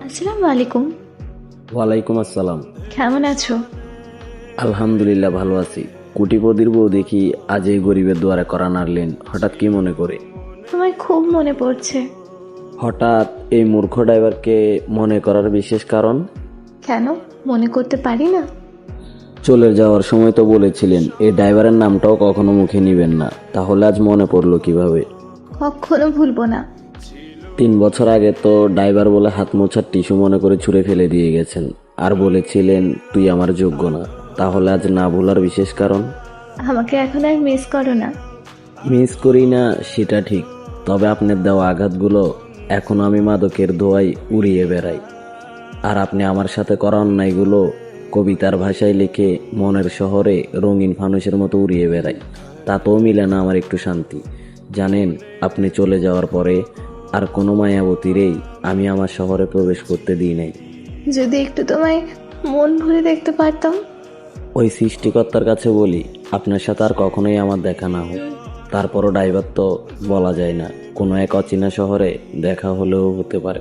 আসসালামু আলাইকুম। ওয়ালাইকুম আসসালাম। কেমন আছো? আলহামদুলিল্লাহ ভালো আছি। কোটিপতির বউ দেখি আজ এই গরিবের দুয়ারে করা নাড়লেন, হঠাৎ কি মনে করে? তোমায় খুব মনে পড়ছে। হঠাৎ এই মূর্খ ড্রাইভারকে মনে করার বিশেষ কারণ? কেন মনে করতে পারি না? চলে যাওয়ার সময় তো বলেছিলেন এই ড্রাইভারের নামটাও কখনো মুখে নিবেন না, তাহলে আজ মনে পড়লো কিভাবে? কখনো ভুলবো না। 3 বছর আগে তো ড্রাইভার বলে হাত মোছার টিস্যু মনে করে ছুঁড়ে ফেলে দিয়ে গেছেন, আর বলেছিলেন তুই আমার যোগ্য না। তাহলে আজ না ভুলার বিশেষ কারণ? আমাকে এখন আর মিস করো না। মিস করি না সেটা ঠিক, তবে আপনার দেওয়া আঘাতগুলো এখনো আমি মাদকের দোয়ায় উড়িয়ে বেড়াই। আর আপনি আমার সাথে করা অন্যায়গুলো কবিতার ভাষায় লিখে মনের শহরে রঙিন ফানুসের মতো উড়িয়ে বেড়াই। তাতেও মিলে না আমার একটু শান্তি। জানেন, আপনি চলে যাওয়ার পরে আর কোনো মায়াবতীরেই আমি আমার শহরে প্রবেশ করতে দিই নাই। যদি একটু তোমায় মন ভরে দেখতে পারতাম। ওই সৃষ্টিকর্তার কাছে বলি আপনার সাথে আর কখনোই আমার দেখা না হোক। তারপরও ড্রাইভার তো বলা যায় না, কোনো এক অচেনা শহরে দেখা হলেও হতে পারে।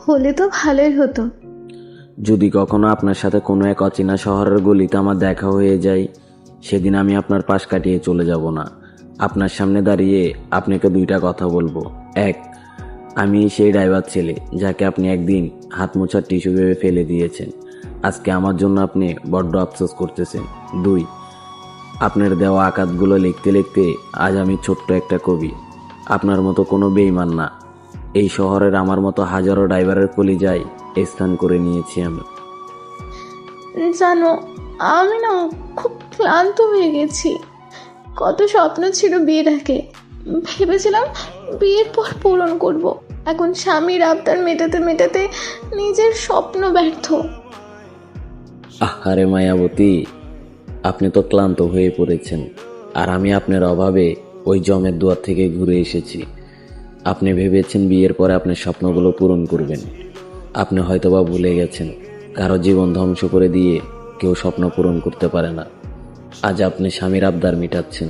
হলে তো ভালোই হতো। যদি কখনো আপনার সাথে কোনো এক অচেনা শহরের গলিতে আমার দেখা হয়ে যায়, সেদিন আমি আপনার পাশ কাটিয়ে চলে যাব না। আপনার সামনে দাঁড়িয়ে আপনাকে দুইটা কথা বলবো। এক, আমি সেই ড্রাইভার ছেলে যাকে আপনি একদিন হাত মোছার টিস্যু ভেবে ফেলে দিয়েছেন। আজকে আমার জন্য আপনি বড্ড আফসোস করতেছেন। দুই, আপনার দেওয়া আঘাতগুলো লিখতে লিখতে আজ আমি ছোট্ট একটা কবি। আপনার মতো কোনো বেইমান না, এই শহরের আমার মতো হাজারো ড্রাইভারের কলিজায় স্থান করে নিয়েছি আমি। জানো, আমি না খুব ক্লান্ত হয়ে গেছি। কত স্বপ্ন ছিল বিয়ের আগে, ভেবেছিলাম বিয়ের পর পূরণ করব। এখন স্বামীর আবদার মেটাতে মেটাতে নিজের স্বপ্ন ব্যর্থ। আহারে মায়াবতী, আপনি তো ক্লান্ত হয়ে পড়েছেন, আর আমি আপনার অভাবে ওই জমের দুয়ার থেকে ঘুরে এসেছি। আপনি ভেবেছেন বিয়ের পরে আপনার স্বপ্নগুলো পূরণ করবেন। আপনি হয়তোবা ভুলে গেছেন, কারো জীবন ধ্বংস করে দিয়ে কেউ স্বপ্ন পূরণ করতে পারে না। আজ আপনি স্বামীর আবদার মেটাচ্ছেন,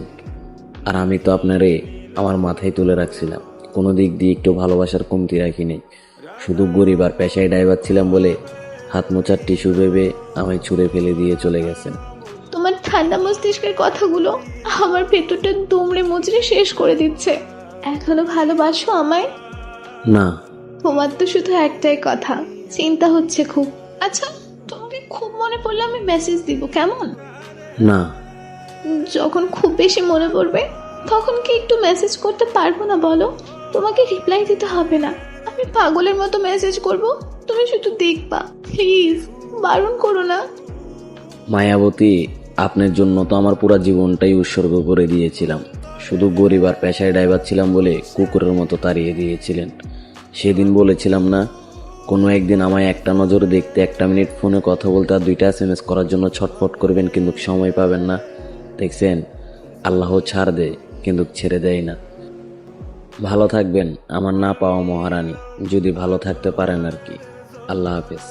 আর আমি তো আপনারে আমার মাথায় তুলে রাখছিলাম। কোনো দিক দিয়ে একটু ভালোবাসার কমতি রাখিনি। শুধু গরিব আর পেশায় ড্রাইভার ছিলাম বলে হাত মোছার টিস্যু ভেবে আমায় ছুঁড়ে ফেলে দিয়ে চলে গেছেন। তোমার ঠান্ডা মস্তিষ্কের কথাগুলো আমার ভেতরটা দুমড়ে মুচড়ে শেষ করে দিচ্ছে। এখনো ভালোবাসো আমায়? না। তোমার তো শুধু একটাই কথা, চিন্তা হচ্ছে খুব। আচ্ছা, তোমাকে খুব মনে পড়লে আমি মেসেজ দিব, কেমন? না। যখন খুব বেশি মনে পড়বে তখন কি একটু মেসেজ করতে পারবো না বলো? তোমাকে রিপ্লাই দিতে হবে না, আমি পাগলের মতো মেসেজ করব, তুমি শুধু দেখবা। প্লিজ বারণ করো না। মায়াবতী, আপনার জন্য তো আমার পুরো জীবনটাই উৎসর্গ করে দিয়েছিলাম। শুধু গরিব আর পেশায় ড্রাইভার ছিলাম বলে কুকুরের মতো তাড়িয়ে দিয়েছিলেন। সেদিন বলেছিলাম না, কোনো একদিন আমায় একটা নজরে দেখতে, 1 মিনিট ফোনে কথা বলতে আর 2টা SMS করার জন্য ছটফট করবেন, কিন্তু সময় পাবেন না। দেখছেন, আল্লাহ ছাড় দেয় কিন্তু ছেড়ে দেয় না। ভালো থাকবেন আমার না পাওয়া মহারানী, যদি ভালো থাকতে পারেন আর কি। আল্লাহ হাফেজ।